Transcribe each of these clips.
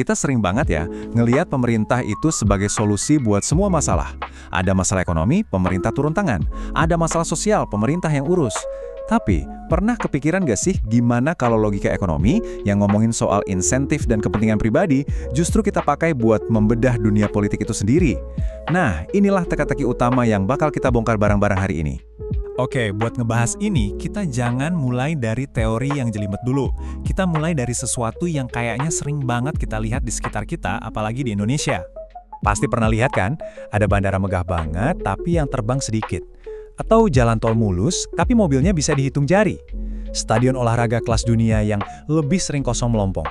Kita sering banget ya ngelihat pemerintah itu sebagai solusi buat semua masalah. Ada masalah ekonomi, pemerintah turun tangan. Ada masalah sosial, pemerintah yang urus. Tapi, pernah kepikiran gak sih gimana kalau logika ekonomi yang ngomongin soal insentif dan kepentingan pribadi justru kita pakai buat membedah dunia politik itu sendiri? Nah, inilah teka-teki utama yang bakal kita bongkar bareng-bareng hari ini. Oke, buat ngebahas ini, kita jangan mulai dari teori yang jelimet dulu. Kita mulai dari sesuatu yang kayaknya sering banget kita lihat di sekitar kita, apalagi di Indonesia. Pasti pernah lihat kan, ada bandara megah banget tapi yang terbang sedikit. Atau jalan tol mulus, tapi mobilnya bisa dihitung jari. Stadion olahraga kelas dunia yang lebih sering kosong melompong.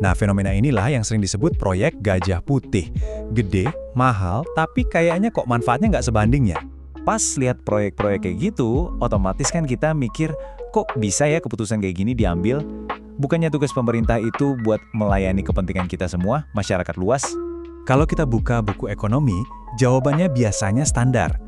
Nah, fenomena inilah yang sering disebut proyek gajah putih. Gede, mahal, tapi kayaknya kok manfaatnya nggak sebanding ya. Pas lihat proyek-proyek kayak gitu, otomatis kan kita mikir, kok bisa ya keputusan kayak gini diambil? Bukannya tugas pemerintah itu buat melayani kepentingan kita semua, masyarakat luas? Kalau kita buka buku ekonomi, jawabannya biasanya standar.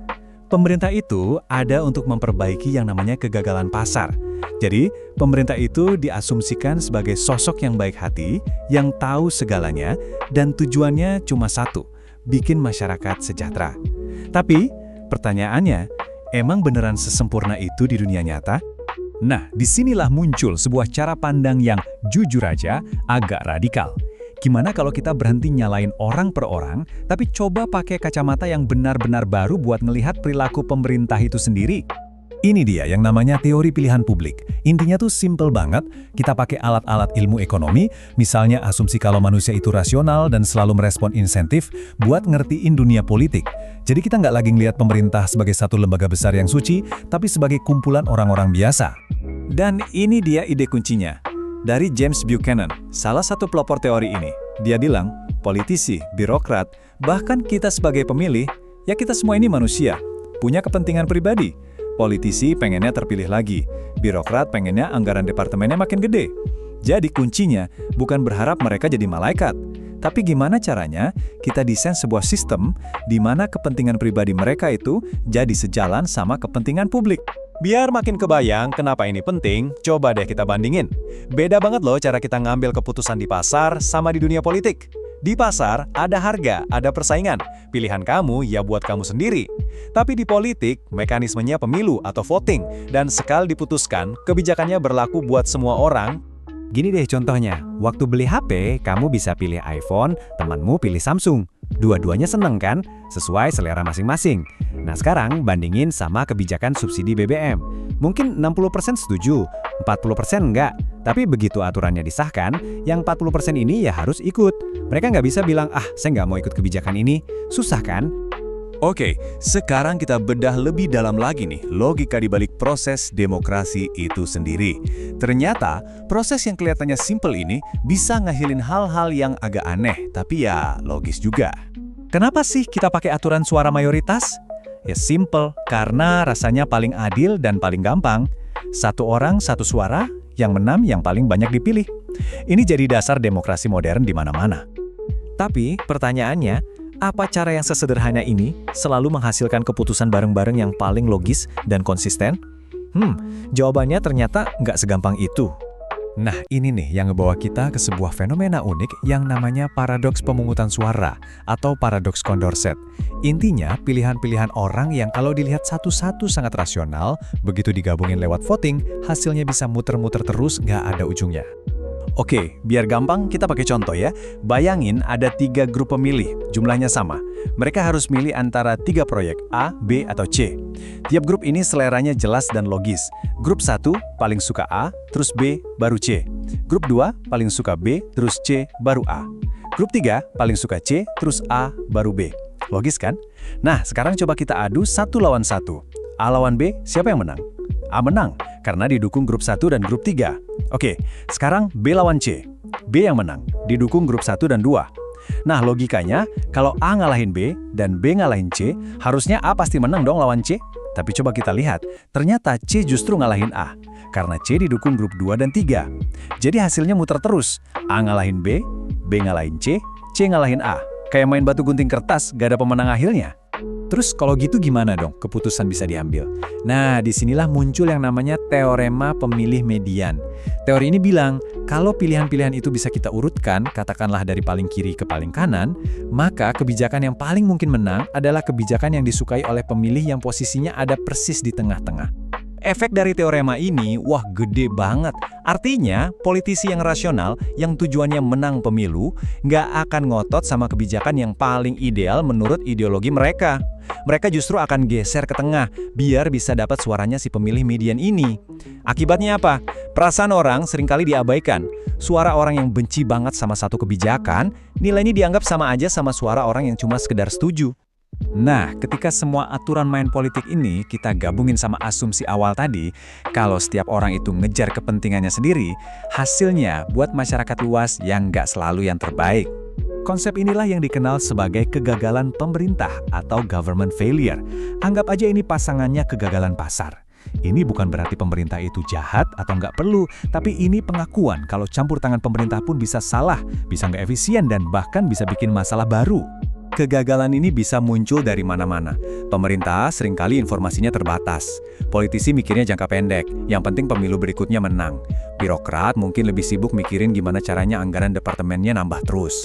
Pemerintah itu ada untuk memperbaiki yang namanya kegagalan pasar. Jadi, pemerintah itu diasumsikan sebagai sosok yang baik hati, yang tahu segalanya, dan tujuannya cuma satu, bikin masyarakat sejahtera. Tapi, pertanyaannya, emang beneran sesempurna itu di dunia nyata? Nah, disinilah muncul sebuah cara pandang yang jujur aja agak radikal. Gimana kalau kita berhenti nyalain orang per orang, tapi coba pakai kacamata yang benar-benar baru buat ngelihat perilaku pemerintah itu sendiri? Ini dia yang namanya teori pilihan publik. Intinya tuh simple banget, kita pakai alat-alat ilmu ekonomi, misalnya asumsi kalau manusia itu rasional dan selalu merespon insentif, buat ngertiin dunia politik. Jadi kita nggak lagi ngelihat pemerintah sebagai satu lembaga besar yang suci, tapi sebagai kumpulan orang-orang biasa. Dan ini dia ide kuncinya. Dari James Buchanan, salah satu pelopor teori ini. Dia bilang, politisi, birokrat, bahkan kita sebagai pemilih, ya kita semua ini manusia, punya kepentingan pribadi. Politisi pengennya terpilih lagi, birokrat pengennya anggaran departemennya makin gede. Jadi kuncinya bukan berharap mereka jadi malaikat, tapi gimana caranya kita desain sebuah sistem di mana kepentingan pribadi mereka itu jadi sejalan sama kepentingan publik. Biar makin kebayang kenapa ini penting, coba deh kita bandingin. Beda banget loh cara kita ngambil keputusan di pasar sama di dunia politik. Di pasar, ada harga, ada persaingan. Pilihan kamu ya buat kamu sendiri. Tapi di politik, mekanismenya pemilu atau voting. Dan sekali diputuskan, kebijakannya berlaku buat semua orang. Gini deh contohnya, waktu beli HP, kamu bisa pilih iPhone, temanmu pilih Samsung. Dua-duanya seneng kan? Sesuai selera masing-masing. Nah sekarang bandingin sama kebijakan subsidi BBM. Mungkin 60% setuju, 40% enggak. Tapi begitu aturannya disahkan, yang 40% ini ya harus ikut. Mereka nggak bisa bilang, saya nggak mau ikut kebijakan ini. Susah kan? Oke, sekarang kita bedah lebih dalam lagi nih logika di balik proses demokrasi itu sendiri. Ternyata, proses yang kelihatannya simple ini bisa ngahilin hal-hal yang agak aneh, tapi ya logis juga. Kenapa sih kita pakai aturan suara mayoritas? Ya simple, karena rasanya paling adil dan paling gampang. Satu orang, satu suara, yang menang yang paling banyak dipilih. Ini jadi dasar demokrasi modern di mana-mana. Tapi pertanyaannya, apa cara yang sesederhana ini selalu menghasilkan keputusan bareng-bareng yang paling logis dan konsisten? Jawabannya ternyata nggak segampang itu. Nah, ini nih yang ngebawa kita ke sebuah fenomena unik yang namanya paradoks pemungutan suara atau paradoks Condorcet. Intinya, pilihan-pilihan orang yang kalau dilihat satu-satu sangat rasional, begitu digabungin lewat voting, hasilnya bisa muter-muter terus nggak ada ujungnya. Oke, biar gampang kita pakai contoh ya. Bayangin ada 3 grup pemilih, jumlahnya sama. Mereka harus milih antara 3 proyek, A, B, atau C. Tiap grup ini seleranya jelas dan logis. Grup 1 paling suka A, terus B, baru C. Grup 2 paling suka B, terus C, baru A. Grup 3 paling suka C, terus A, baru B. Logis kan? Nah, sekarang coba kita adu 1 lawan 1. A lawan B, siapa yang menang? A menang, karena didukung grup 1 dan grup 3. Oke, sekarang B lawan C. B yang menang, didukung grup 1 dan 2. Nah, logikanya, kalau A ngalahin B dan B ngalahin C, harusnya A pasti menang dong lawan C. Tapi coba kita lihat, ternyata C justru ngalahin A, karena C didukung grup 2 dan 3. Jadi hasilnya muter terus, A ngalahin B, B ngalahin C ngalahin A. Kayak main batu gunting kertas, gak ada pemenang akhirnya. Terus kalau gitu gimana dong keputusan bisa diambil? Nah, disinilah muncul yang namanya teorema pemilih median. Teori ini bilang, kalau pilihan-pilihan itu bisa kita urutkan, katakanlah dari paling kiri ke paling kanan, maka kebijakan yang paling mungkin menang adalah kebijakan yang disukai oleh pemilih yang posisinya ada persis di tengah-tengah. Efek dari teorema ini, wah gede banget. Artinya, politisi yang rasional, yang tujuannya menang pemilu, nggak akan ngotot sama kebijakan yang paling ideal menurut ideologi mereka. Mereka justru akan geser ke tengah, biar bisa dapat suaranya si pemilih median ini. Akibatnya apa? Perasaan orang seringkali diabaikan. Suara orang yang benci banget sama satu kebijakan, nilainya dianggap sama aja sama suara orang yang cuma sekedar setuju. Nah, ketika semua aturan main politik ini kita gabungin sama asumsi awal tadi, kalau setiap orang itu ngejar kepentingannya sendiri, hasilnya buat masyarakat luas yang nggak selalu yang terbaik. Konsep inilah yang dikenal sebagai kegagalan pemerintah atau government failure. Anggap aja ini pasangannya kegagalan pasar. Ini bukan berarti pemerintah itu jahat atau nggak perlu, tapi ini pengakuan kalau campur tangan pemerintah pun bisa salah, bisa nggak efisien, dan bahkan bisa bikin masalah baru. Kegagalan ini bisa muncul dari mana-mana. Pemerintah seringkali informasinya terbatas. Politisi mikirnya jangka pendek, yang penting pemilu berikutnya menang. Birokrat mungkin lebih sibuk mikirin gimana caranya anggaran departemennya nambah terus.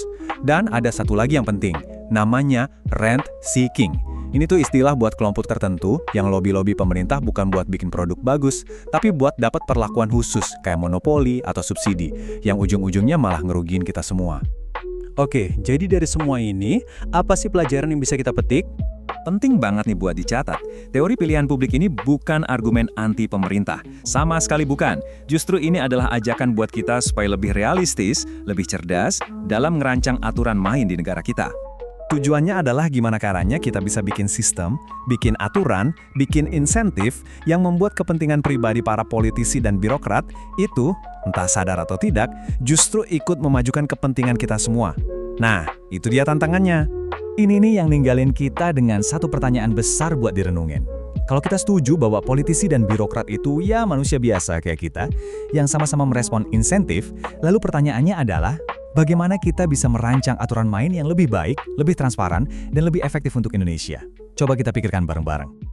Dan ada satu lagi yang penting, namanya rent seeking. Ini tuh istilah buat kelompok tertentu yang lobby-lobby pemerintah bukan buat bikin produk bagus, tapi buat dapat perlakuan khusus kayak monopoli atau subsidi, yang ujung-ujungnya malah ngerugiin kita semua. Oke, jadi dari semua ini, apa sih pelajaran yang bisa kita petik? Penting banget nih buat dicatat. Teori pilihan publik ini bukan argumen anti pemerintah. Sama sekali bukan. Justru ini adalah ajakan buat kita supaya lebih realistis, lebih cerdas dalam ngerancang aturan main di negara kita. Tujuannya adalah gimana caranya kita bisa bikin sistem, bikin aturan, bikin insentif yang membuat kepentingan pribadi para politisi dan birokrat itu, entah sadar atau tidak, justru ikut memajukan kepentingan kita semua. Nah, itu dia tantangannya. Ini nih yang ninggalin kita dengan satu pertanyaan besar buat direnungin. Kalau kita setuju bahwa politisi dan birokrat itu ya manusia biasa kayak kita, yang sama-sama merespon insentif, lalu pertanyaannya adalah, bagaimana kita bisa merancang aturan main yang lebih baik, lebih transparan, dan lebih efektif untuk Indonesia? Coba kita pikirkan bareng-bareng.